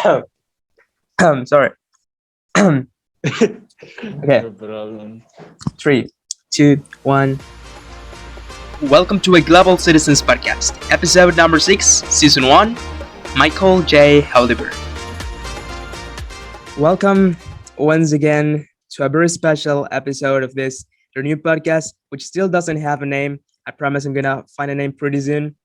Sorry. Okay, No problem. 3, 2, 1. Welcome to a Global Citizens Podcast, episode number 6, season 1. Michael J. Olivier. Welcome once again to a very special episode of their new podcast, which still doesn't have a name. I promise I'm gonna find a name pretty soon.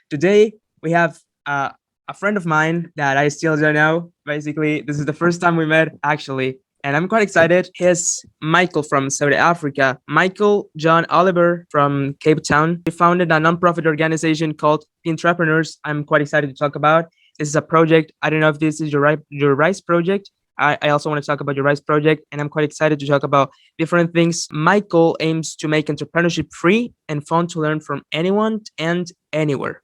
Today we have a friend of mine that I still don't know. Basically, this is the first time we met actually, and I'm quite excited. He's Michael from South Africa. Michael John Oliver from Cape Town. He founded a nonprofit organization called The Entrepreneurs. I'm quite excited to talk about. This is a project. I don't know if this is your Rise project. I also want to talk about your Rise project, and I'm quite excited to talk about different things. Michael aims to make entrepreneurship free and fun to learn from anyone and anywhere.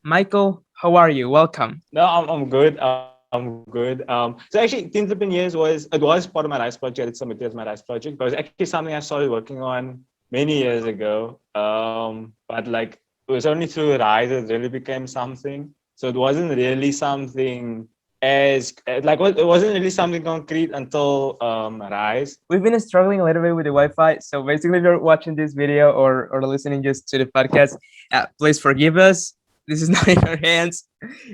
Michael, how are you? Welcome. No, I'm good. I'm good. So actually, the Entrepreneurs was part of my Rise project. It's submitted as my Rise project, but it was actually something I started working on many years ago. But like it was only through Rise it really became something. So it wasn't really something it wasn't really something concrete until Rise. We've been struggling a little bit with the Wi-Fi, so basically, if you're watching this video or listening just to the podcast, please forgive us. This is not in our hands;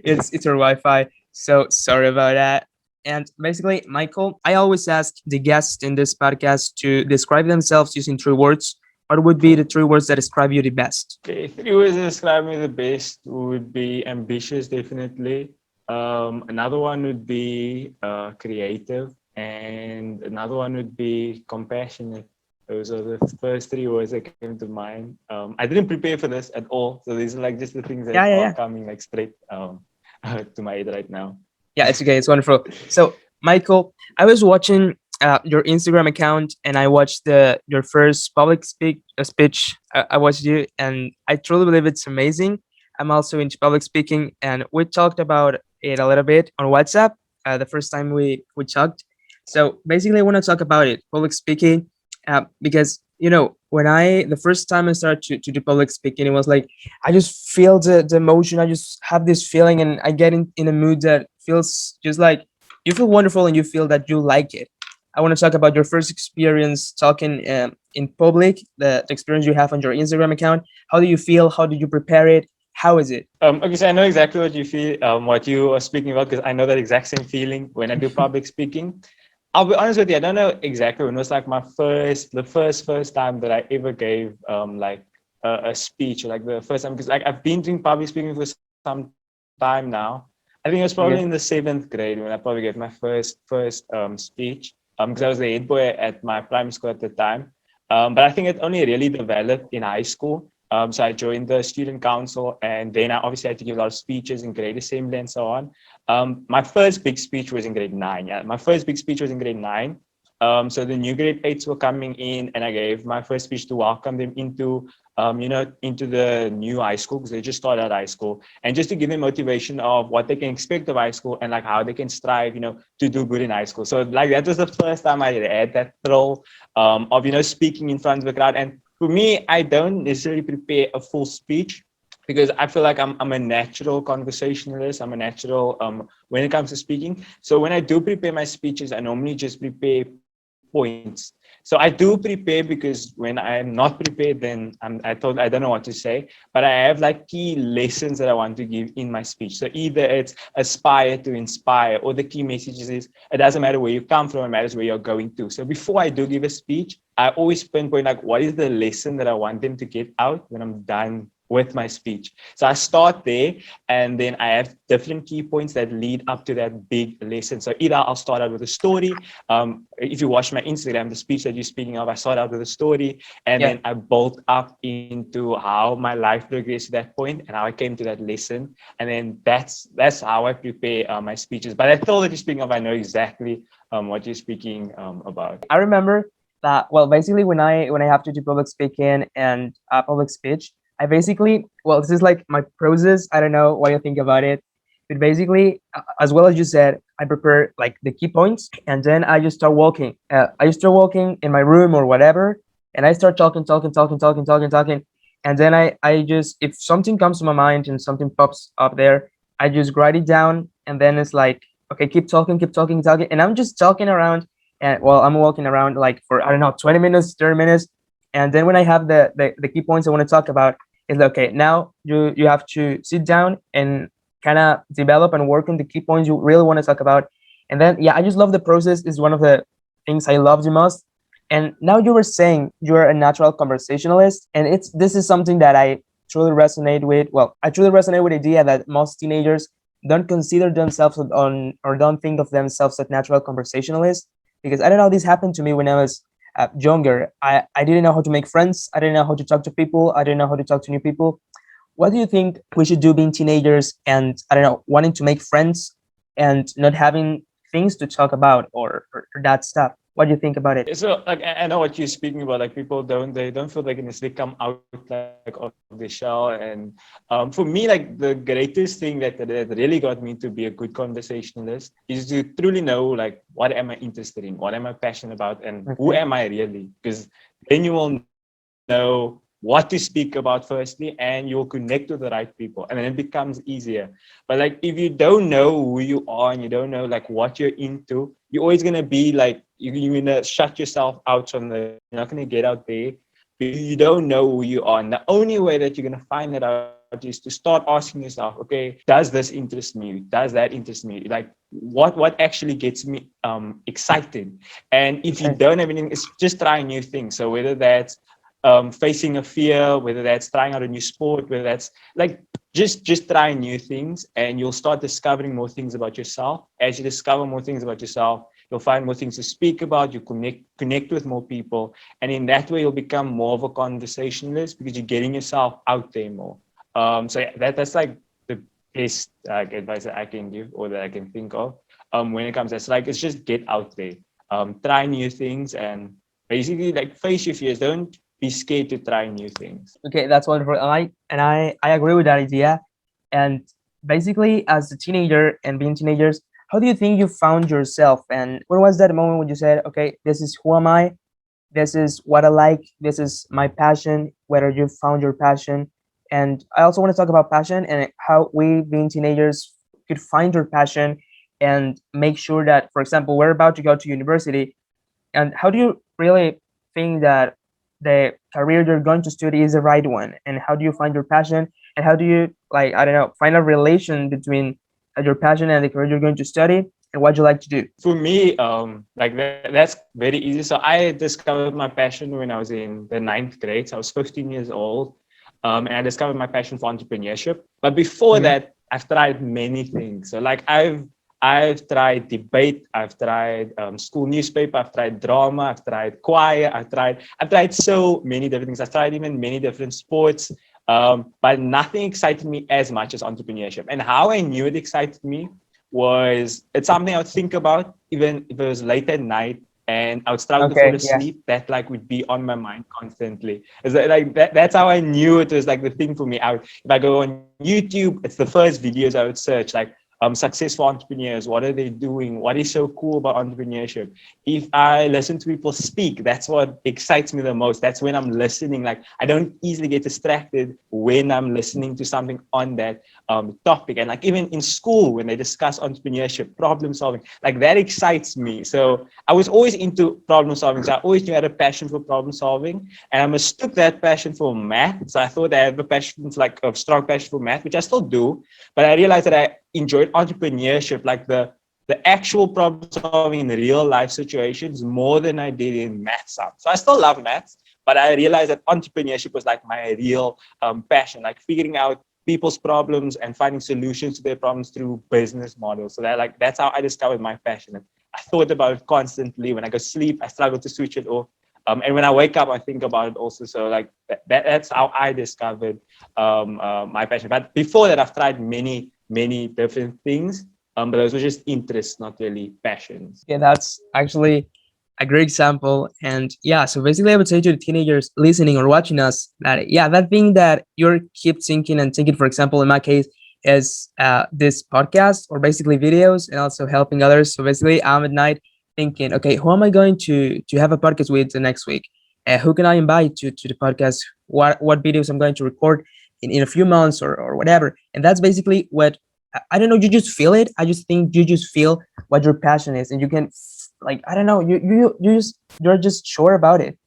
it's our Wi-Fi. So sorry about that. And basically, Michael, I always ask the guests in this podcast to describe themselves using 3 words. What would be the 3 words that describe you the best? Okay, 3 words that describe me the best would be ambitious, definitely. Another one would be creative, and another one would be compassionate. Those are the first 3 words that came to mind. I didn't prepare for this at all, so these are like just the things that are coming like straight to my head right now. Yeah, it's okay. It's wonderful. So, Michael, I was watching your Instagram account, and I watched your first public speech. I watched you, and I truly believe it's amazing. I'm also into public speaking, and we talked about it a little bit on WhatsApp the first time we talked. So basically, I want to talk about it, public speaking, because when the first time I started to do public speaking, it was like I just feel the emotion. I just have this feeling, and I get in a mood that feels just like you feel wonderful, and you feel that you like it. I want to talk about your first experience talking in public, the experience you have on your Instagram account. How do you feel? How did you prepare it? How is it? Okay, so I know exactly what you feel, what you are speaking about, because I know that exact same feeling when I do public speaking. I'll be honest with you, I don't know exactly when it was like the first time that I ever gave like a speech, like the first time, because like I've been doing public speaking for some time now. I think it was probably in the 7th grade when I probably gave my first speech, because I was the head boy at my primary school at the time. But I think it only really developed in high school. So I joined the student council, and then I obviously had to give a lot of speeches in grade assembly and so on. My first big speech was in grade 9. Yeah, my first big speech was in grade 9. So the new grade 8s were coming in, and I gave my first speech to welcome them into the new high school, because they just started high school, and just to give them motivation of what they can expect of high school and like how they can strive, to do good in high school. So like that was the first time I had that thrill of speaking in front of the crowd. And for me, I don't necessarily prepare a full speech, because I feel like I'm a natural conversationalist. I'm a natural when it comes to speaking. So when I do prepare my speeches, I normally just prepare points. So I do prepare, because when I'm not prepared, then I don't know what to say, but I have like key lessons that I want to give in my speech. So either it's aspire to inspire, or the key messages is it doesn't matter where you come from, it matters where you're going to. So before I do give a speech, I always pinpoint like what is the lesson that I want them to get out when I'm done with my speech. So I start there, and then I have different key points that lead up to that big lesson. So either I'll start out with a story. If you watch my Instagram, the speech that you're speaking of, I start out with a story, and then I build up into how my life progressed to that point and how I came to that lesson. And then that's how I prepare my speeches. But I thought that you're speaking of, I know exactly what you're speaking about. I remember that. Well, basically, when I have to do public speaking and public speech, I basically, this is like my process. I don't know what you think about it, but basically, as well as you said, I prepare like the key points, and then I just start walking. I just start walking in my room or whatever, and I start talking, and then I just, if something comes to my mind and something pops up there, I just write it down, and then it's like, okay, keep talking, talking, and I'm just talking around, and well, I'm walking around like for I don't know, 20 minutes, 30 minutes, and then when I have the key points I want to talk about, is like, okay, now you have to sit down and kind of develop and work on the key points you really want to talk about, and then yeah, I just love the process. Is one of the things I love the most. And now you were saying you're a natural conversationalist, and it's this is something that I truly resonate with. Well, I truly resonate with the idea that most teenagers don't consider themselves on or don't think of themselves as natural conversationalists, because I don't know, this happened to me when I was younger. I didn't know how to make friends. I didn't know how to talk to people. I didn't know how to talk to new people. What do you think we should do being teenagers and I don't know, wanting to make friends and not having things to talk about, or that stuff? What do you think about it? So like I know what you're speaking about. Like people don't feel like they come out like of the shell. And for me, like the greatest thing that really got me to be a good conversationalist is to truly know like what am I interested in, what am I passionate about, and who Okay. am I really? Because then you will know what to speak about firstly, and you'll connect with the right people, and then it becomes easier. But like if you don't know who you are and you don't know like what you're into, you're always gonna be like you're gonna shut yourself out from the you're not gonna get out there because you don't know who you are. And the only way that you're gonna find that out is to start asking yourself, okay, does this interest me? Does that interest me? Like what actually gets me excited? And if you Okay. don't have anything, it's just trying new things. So whether that's facing a fear, whether that's trying out a new sport, whether that's like just try new things, and you'll start discovering more things about yourself. As you discover more things about yourself, you'll find more things to speak about. You connect with more people, and in that way, you'll become more of a conversationalist because you're getting yourself out there more. So yeah, that's like the best advice that I can give or that I can think of. When it comes, that's like it's just get out there, try new things, and basically like face your fears. Don't be scared to try new things. Okay, that's wonderful. I agree with that idea. And basically, as a teenager and being teenagers, how do you think you found yourself? And when was that moment when you said, okay, this is who am I? This is what I like. This is my passion. Whether you found your passion. And I also want to talk about passion and how we, being teenagers, could find your passion and make sure that, for example, we're about to go to university. And how do you really think that the career you're going to study is the right one? And how do you find your passion? And how do you, like, I don't know, find a relation between your passion and the career you're going to study and what you like to do? For me, like that's very easy. So I discovered my passion when I was in the ninth grade. So I was 15 years old, and I discovered my passion for entrepreneurship. But before Okay. that, I've tried many things. So like I've tried debate, I've tried school newspaper, I've tried drama, I've tried choir, I've tried so many different things. I've tried even many different sports, but nothing excited me as much as entrepreneurship. And how I knew it excited me was it's something I would think about even if it was late at night and I would struggle to fall Okay. Yeah. asleep. That like would be on my mind constantly. Is that like that's how I knew it was like the thing for me. If I go on YouTube, it's the first videos I would search like successful entrepreneurs. What are they doing? What is so cool about entrepreneurship? If I listen to people speak, that's what excites me the most. That's when I'm listening. Like I don't easily get distracted when I'm listening to something on that topic. And like even in school, when they discuss entrepreneurship, problem solving, like that excites me. So I was always into problem solving. So I always knew I had a passion for problem solving. And I mistook that passion for math. So I thought I have a passion, like a strong passion for math, which I still do. But I realized that I enjoyed entrepreneurship, like the actual problem solving in real life situations more than I did in math. So I still love maths, but I realized that entrepreneurship was like my real passion, like figuring out people's problems and finding solutions to their problems through business models. So that like that's how I discovered my passion. And I thought about it constantly. When I go sleep, I struggle to switch it off. And when I wake up, I think about it also. So like that's how I discovered my passion. But before that, I've tried many different things. But those were just interests, not really passions. Yeah, that's actually a great example. And yeah, so basically, I would say to the teenagers listening or watching us that, yeah, that thing that you're keep thinking and thinking, for example, in my case, is this podcast or basically videos and also helping others. So basically, I'm at night thinking, okay, who am I going to have a podcast with the next week? Who can I invite to the podcast? What videos I'm going to record in a few months or whatever. And that's basically what I don't know, you just feel it. I just think you just feel what your passion is, and you can like, I don't know, you're just sure about it.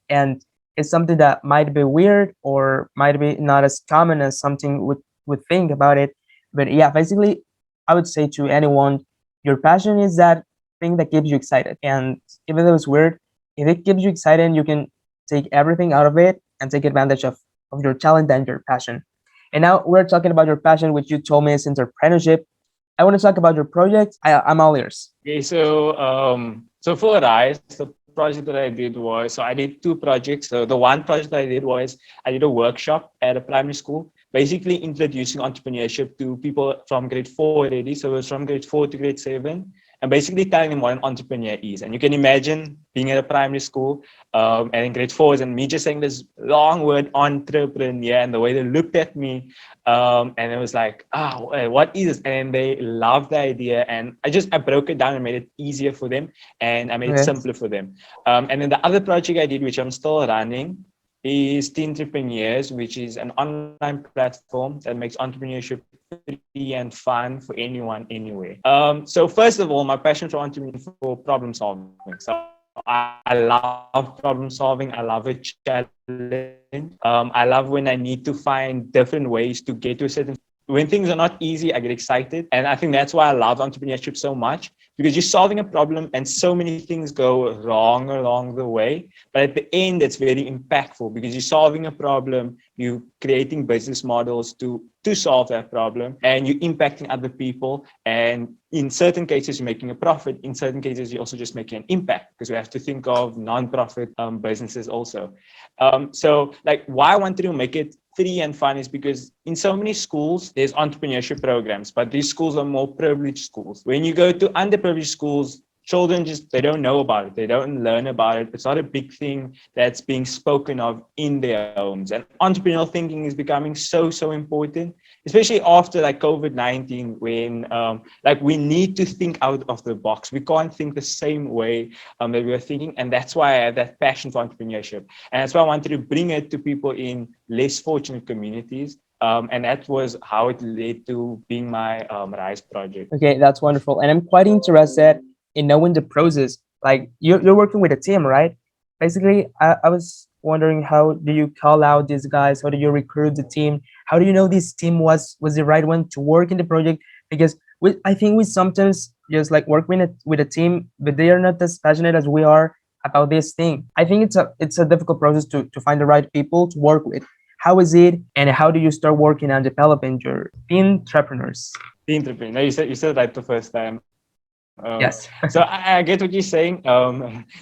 And it's something that might be weird or might be not as common as something would think about it. But yeah, basically, I would say to anyone, your passion is that thing that keeps you excited. And even though it's weird, if it keeps you excited, you can take everything out of it and take advantage of your talent and your passion. And now we're talking about your passion, which you told me is entrepreneurship. I want to talk about your project. I'm all ears. Okay, so for Rise, the project that I did was, so I did two projects. So the one project that I did was I did a workshop at a primary school, basically introducing entrepreneurship to people from grade 4 already. So it was from grade 4 to grade 7, and basically telling them what an entrepreneur is. And you can imagine being at a primary school and in grade 4s and me just saying this long word entrepreneur, and the way they looked at me, and it was like, what is this? And they loved the idea. And I broke it down and made it easier for them, and I made it Okay. simpler for them. And then the other project I did, which I'm still running, is Teen Entrepreneurs, which is an online platform that makes entrepreneurship free and fun for anyone, anywhere. So first of all, my passion for entrepreneurship for problem solving. So I love problem solving. I love a challenge. I love when I need to find different ways to get to a certain when things are not easy, I get excited. And I think that's why I love entrepreneurship so much, because you're solving a problem and so many things go wrong along the way. But at the end, it's very impactful because you're solving a problem, you're creating business models to solve that problem, and you're impacting other people. And in certain cases, you're making a profit. In certain cases, you're also just making an impact, because we have to think of non-profit businesses also. So like why I wanted to make it free and fun is because in so many schools there's entrepreneurship programs, but these schools are more privileged schools. When you go to underprivileged schools, children just, they don't know about it, they don't learn about it. It's not a big thing that's being spoken of in their homes. And entrepreneurial thinking is becoming so important, especially after like COVID-19, when like we need to think out of the box. We can't think the same way that we were thinking. And that's why I have that passion for entrepreneurship. And that's why I wanted to bring it to people in less fortunate communities. And that was how it led to being my Rise project. Okay, that's wonderful. And I'm quite interested in knowing the process. Like you're working with a team, right? Basically, I was wondering, how do you call out these guys? How do you recruit the team? How do you know this team was the right one to work in the project? Because I think we sometimes just like work with a team, but they are not as passionate as we are about this thing. I think it's a difficult process to find the right people to work with. How is it, and how do you start working on developing your team entrepreneurs? The entrepreneur. No, you said right the first time. So Yes. I get what you're saying.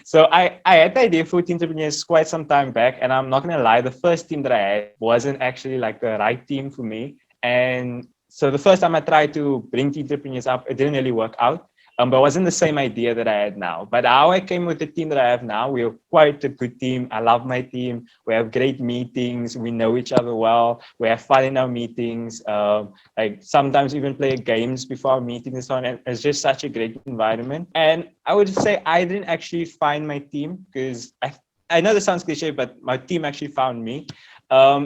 So I had the idea for Teen Entrepreneurs quite some time back, and I'm not gonna lie, the first team that I had wasn't actually like the right team for me. And so the first time I tried to bring Teen Entrepreneurs up, it didn't really work out. But it wasn't the same idea that I had now. But how I came with the team that I have now, we're quite a good team. I love my team. We have great meetings. We know each other well. We have fun in our meetings. Like sometimes even play games before our meetings and so on. And it's just such a great environment. And I would say I didn't actually find my team, because I know this sounds cliche, but my team actually found me.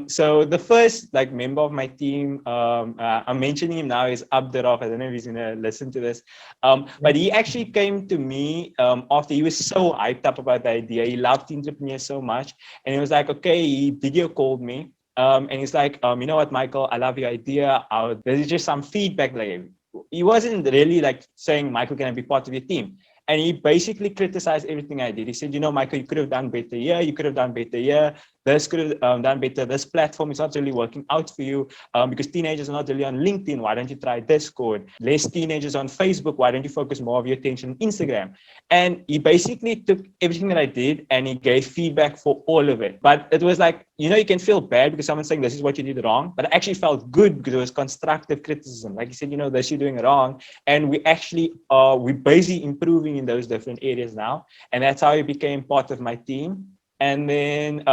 So the first like member of my team, I'm mentioning him now, is Abdurraf. I don't know if he's gonna listen to this, but he actually came to me after he was so hyped up about the idea. He loved entrepreneurs so much, and he was like, okay, he video called me. And he's like, you know what, Michael, I love your idea. There's just some feedback. Like he wasn't really like saying, Michael, can I be part of your team? And he basically criticized everything I did. He said, you know, Michael, you could have done better here. You could have done better here. This could have done better. This platform is not really working out for you because teenagers are not really on LinkedIn. Why don't you try Discord? Less teenagers on Facebook. Why don't you focus more of your attention on Instagram? And he basically took everything that I did and he gave feedback for all of it. But it was like, you know, you can feel bad because someone's saying this is what you did wrong. But I actually felt good because it was constructive criticism. Like he said, you know, this you're doing wrong. And we actually we're busy improving in those different areas now. And that's how he became part of my team. And then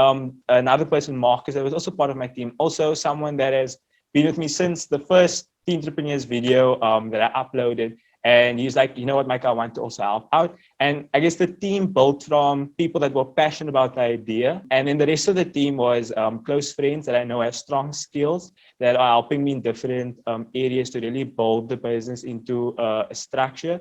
another person, Marcus, that was also part of my team, also someone that has been with me since the first Teen Entrepreneurs video that I uploaded. And he's like, you know what, Mike, I want to also help out. And I guess the team built from people that were passionate about the idea. And then the rest of the team was close friends that I know have strong skills that are helping me in different areas to really build the business into a structure.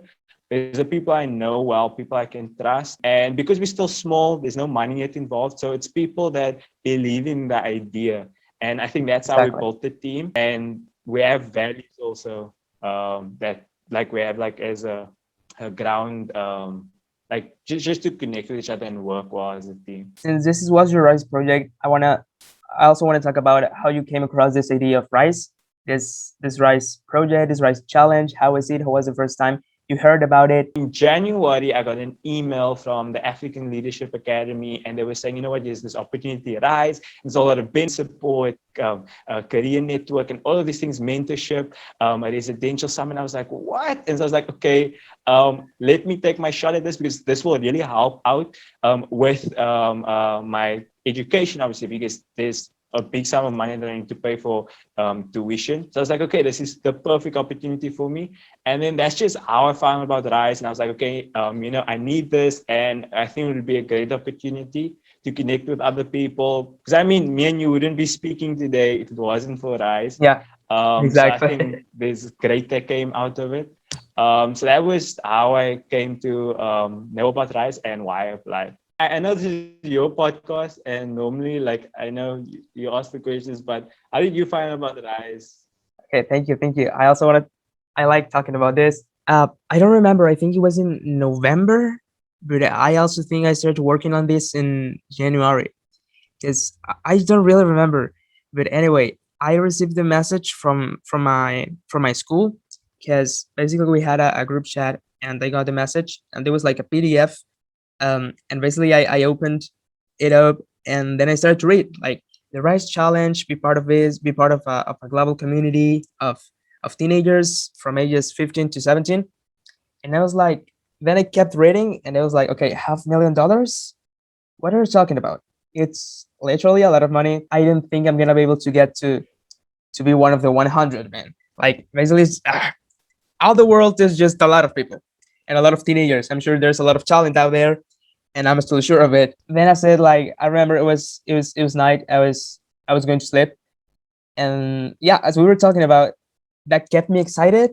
There's the people I know well, people I can trust. And because we're still small, there's no money yet involved. So it's people that believe in the idea. And I think that's how we Exactly. built the team. And we have values also that like we have like as a ground, like just to connect with each other and work well as a team. Since this was your rice project, I also want to talk about how you came across this idea of rice, this rice project, this rice challenge. How was it? How was the first time you heard about it? In January, I got an email from the African Leadership Academy, and they were saying, you know what, there's this opportunity rise. There's a lot of benefit support, career network, and all of these things, mentorship, a residential summit. I was like, what? And so I was like, okay, let me take my shot at this because this will really help out with my education, obviously, because there's a big sum of money that I need to pay for tuition. So I was like, okay, this is the perfect opportunity for me. And then that's just how I found about Rise. And I was like, okay, I need this. And I think it would be a great opportunity to connect with other people. Because I mean, me and you wouldn't be speaking today if it wasn't for Rise. Yeah, So I exactly. think there's great that came out of it. So that was how I came to know about Rise and why I applied. I know this is your podcast, and normally, like, I know you ask the questions, but how did you find about Rise? Okay, thank you, thank you. I like talking about this. I don't remember. I think it was in November, but I also think I started working on this in January. Because I don't really remember. But anyway, I received the message from my school because basically we had a group chat and I got the message and there was like a PDF. And basically I opened it up and then I started to read like the Rise Challenge, be part of this, be part of a global community of teenagers from ages 15 to 17. And I was like, then I kept reading and I was like, okay, $500,000, what are you talking about? It's literally a lot of money. I didn't think I'm gonna be able to get to be one of the 100, man. Like basically, all the world is just a lot of people and a lot of teenagers. I'm sure there's a lot of talent out there, and I'm still sure of it. Then I said, like, I remember it was night. I was going to sleep, and yeah, as we were talking about, that kept me excited.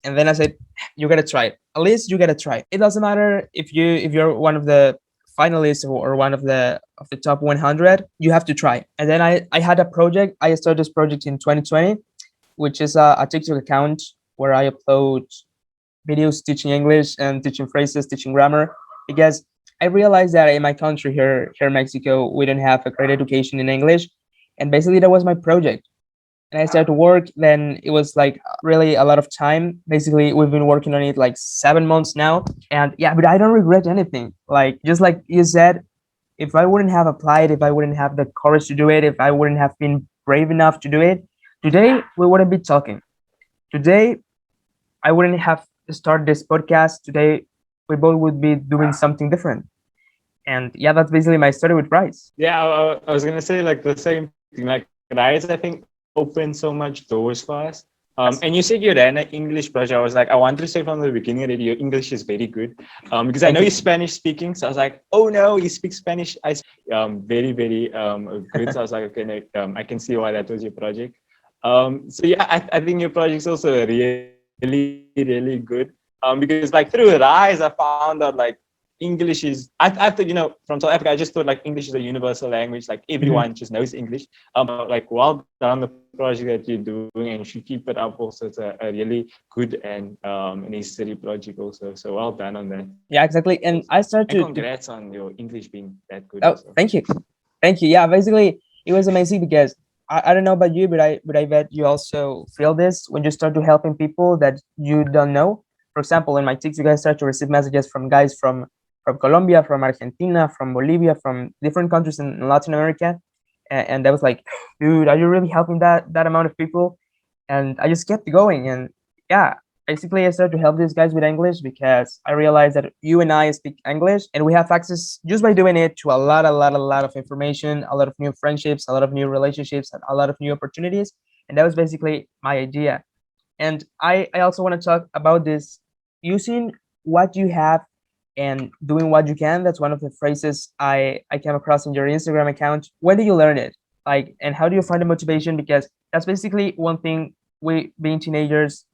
And then I said, you gotta try it. At least you gotta try it. It doesn't matter if you're one of the finalists or one of the top 100. You have to try. And then I had a project. I started this project in 2020, which is a TikTok account where I upload videos teaching English and teaching phrases, teaching grammar. Because I realized that in my country here in Mexico, we don't have a great education in English, and basically that was my project. And I started to work. Then it was like really a lot of time. Basically, we've been working on it like 7 months now, and yeah, but I don't regret anything. Like just like you said, if I wouldn't have applied, if I wouldn't have the courage to do it, if I wouldn't have been brave enough to do it, today we wouldn't be talking. Today I wouldn't have started this podcast. Today we both would be doing something different. And yeah, that's basically my story with Rice. Yeah, I was gonna say like the same thing. Like Rise, I think opened so much doors for us. And Yes. you said you ran an English project. I was like, I wanted to say from the beginning that your English is very good. Because I know Thank you're you. Spanish speaking. So I was like, oh no, you speak Spanish. Very, very good. So I was like, okay, no, I can see why that was your project. So yeah, I think your project's also really, really good. Because like through Rise, I found out like English is I thought, from South Africa, I just thought like English is a universal language, like everyone just Mhm. knows English. But like well done the project that you're doing and you should keep it up also. It's a really good and necessary project also. So well done on that Yeah, exactly. also. And I And started to congrats on your English being that good oh, also. thank you. Thank you. Yeah, basically it was amazing because I don't know about you, but I bet you also feel this when you start to helping people that you don't know. For example, in my TikTok, I start to receive messages from guys from Colombia, from Argentina, from Bolivia, from different countries in Latin America, and I was like, dude, are you really helping that amount of people? And I just kept going, and yeah, basically I started to help these guys with English because I realized that you and I speak English and we have access just by doing it to a lot of information, a lot of new friendships, a lot of new relationships, and a lot of new opportunities. And that was basically my idea. And I also want to talk about this using what you have and doing what you can. That's one of the phrases I came across in your Instagram account. When did you learn it? Like, and how do you find the motivation? Because that's basically one thing we, being teenagers,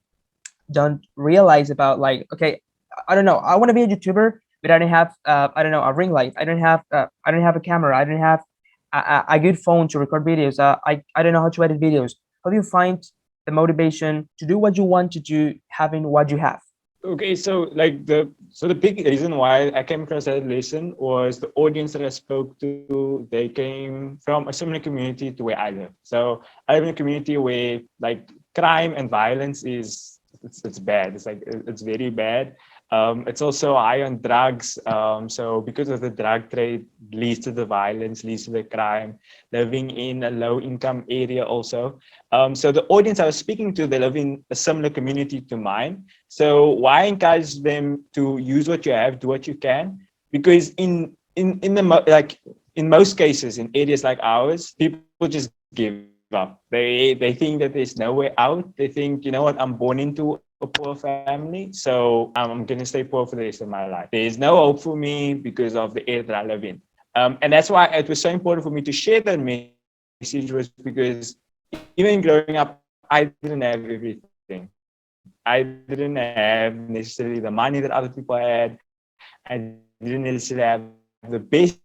don't realize about. Like, okay, I don't know, I want to be a YouTuber, but I don't have I don't know, a ring light. I don't have a camera. I don't have a good phone to record videos. I don't know how to edit videos. How do you find the motivation to do what you want to do having what you have? Okay, so like the big reason why I came across that lesson was the audience that I spoke to. They came from a similar community to where I live. So I live in a community where like crime and violence is it's bad. It's like it's very bad. It's also high on drugs. So because of the drug trade, leads to the violence, leads to the crime. Living in a low income area also. So the audience I was speaking to, they live in a similar community to mine. So why encourage them to use what you have, do what you can? Because in the like in most cases in areas like ours, people just give up. They think that there's no way out. They think, you know what, I'm born into a poor family, so I'm gonna stay poor for the rest of my life. There's no hope for me because of the area that I live in. And that's why it was so important for me to share that message, was because even growing up, I didn't have everything. I didn't have necessarily the money that other people had. I didn't necessarily have the best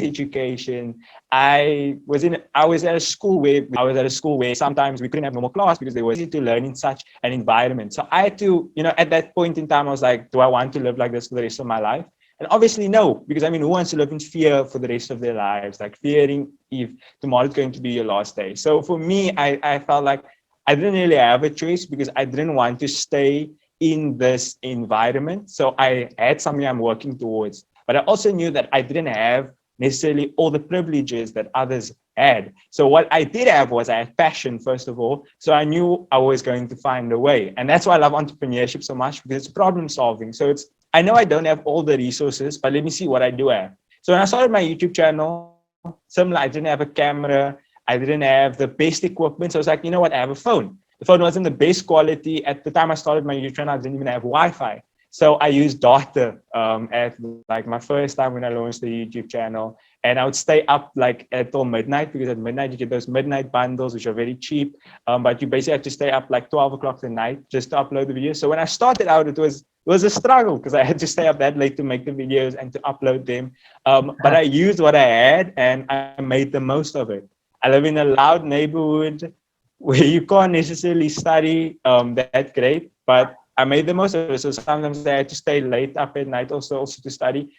education. I was at a school where sometimes we couldn't have normal class because there was sometimes we couldn't have normal class because there was easy to learn in such an environment. So I had to, at that point in time, I was like, do I want to live like this for the rest of my life? And obviously, no, because I mean, who wants to live in fear for the rest of their lives? Like fearing if tomorrow is going to be your last day. So for me, I felt like I didn't really have a choice because I didn't want to stay in this environment. So I had something I'm working towards. But I also knew that I didn't have necessarily all the privileges that others had. So what I did have was I had passion, first of all. So I knew I was going to find a way. And that's why I love entrepreneurship so much, because it's problem solving. So I know I don't have all the resources, but let me see what I do have. So when I started my YouTube channel, similar, I didn't have a camera. I didn't have the best equipment. So I was like, you know what? I have a phone. The phone wasn't the best quality. At the time I started my YouTube channel, I didn't even have Wi-Fi. So I used data at like my first time when I launched the YouTube channel. And I would stay up like until midnight, because at midnight you get those midnight bundles, which are very cheap. But you basically have to stay up like 12 o'clock at night just to upload the videos. So when I started out, it was a struggle because I had to stay up that late to make the videos and to upload them. But I used what I had and I made the most of it. I live in a loud neighborhood where you can't necessarily study that great, but I made the most of it. So sometimes I had to stay late up at night also to study.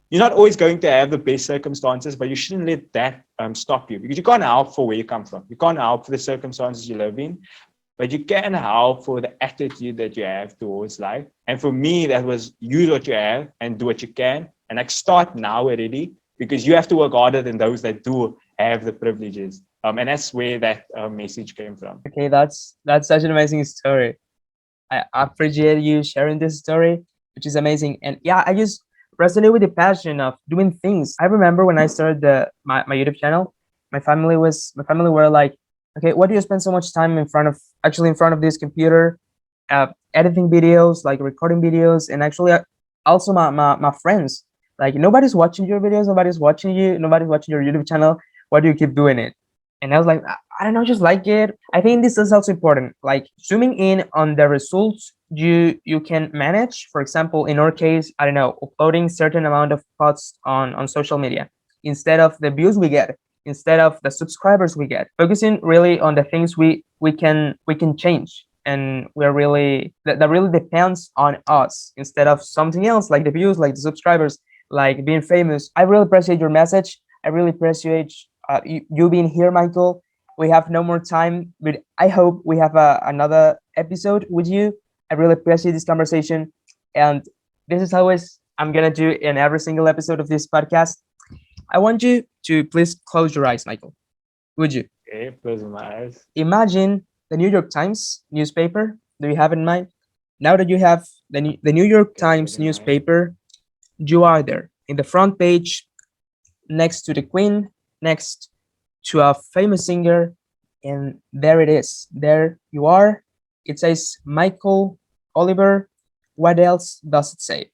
You're not always going to have the best circumstances, but you shouldn't let that stop you, because you can't help for where you come from. You can't help for the circumstances you live in, but you can help for the attitude that you have towards life. And for me, that was use what you have and do what you can, and like start now already, because you have to work harder than those that do have the privileges. And that's where that message came from. Okay, that's such an amazing story. I appreciate you sharing this story, which is amazing. And yeah, I just resonate with the passion of doing things. I remember when I started my YouTube channel, my family were like, okay, why do you spend so much time in front of this computer, editing videos, like recording videos, and actually also my friends, like nobody's watching your videos, nobody's watching you, nobody's watching your YouTube channel. Why do you keep doing it? And I was like, I don't know, just like it. I think this is also important, like zooming in on the results you can manage. For example, in our case, I don't know, uploading certain amount of posts on social media instead of the views we get, instead of the subscribers we get, focusing really on the things we can change, and we're really that really depends on us instead of something else, like the views, like the subscribers, like being famous. I really appreciate your message. I really appreciate you being here, Michael. We have no more time, but I hope we have another episode with you. I really appreciate this conversation. And this is always I'm going to do in every single episode of this podcast. I want you to please close your eyes, Michael. Would you? Okay, closing my eyes. Imagine the New York Times newspaper. Do you have it in mind? Now that you have the New York Okay, Times closing my eyes. newspaper, you are there in the front page, next to the Queen, next to a famous singer, and there it is. There you are. It says Michael Oliver, what else does it say?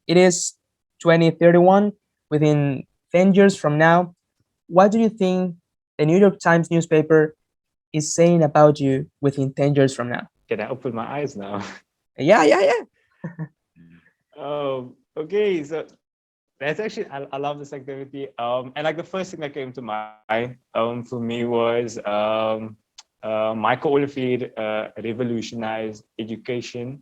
It is 2031, within 10 years from now. What do you think the New York Times newspaper is saying about you within 10 years from now? Can I open my eyes now? Yeah, yeah, yeah. Okay. So that's actually I love this activity. And like the first thing that came to mind for me was Michael Olivier revolutionized education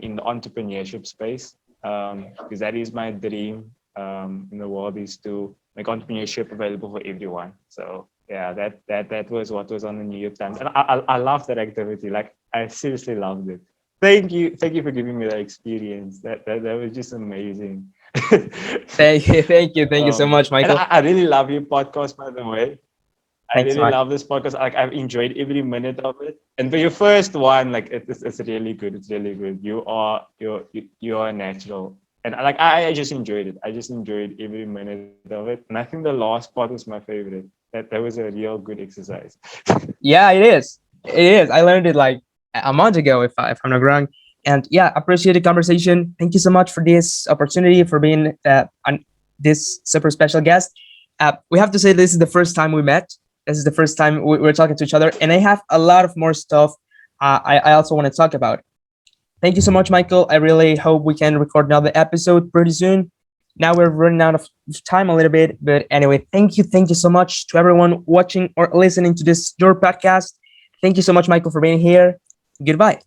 in the entrepreneurship space. Because that is my dream in the world, is to make entrepreneurship available for everyone. So yeah, that was what was on the New York Times, and I love that activity. Like I seriously loved it. Thank you for giving me that experience. That was just amazing. Thank you so much, And Michael. I really love your podcast, by the way. I Thanks so really much. love this podcast. Like I've enjoyed every minute of it. And for your first one, like it's really good. It's really good. You are natural. And like I just enjoyed it. I just enjoyed every minute of it. And I think the last part was my favorite. That was a real good exercise. Yeah, it is. It is. I learned it like a month ago, if I'm not wrong. And yeah, appreciate the conversation. Thank you so much for this opportunity, for being this super special guest. We have to say this is the first time we met. This is the first time we're talking to each other, and I have a lot of more stuff I also want to talk about. Thank you so much, Michael. I really hope we can record another episode pretty soon. Now we're running out of time a little bit, but anyway, thank you so much to everyone watching or listening to this your podcast. Thank you so much, Michael, for being here. Goodbye.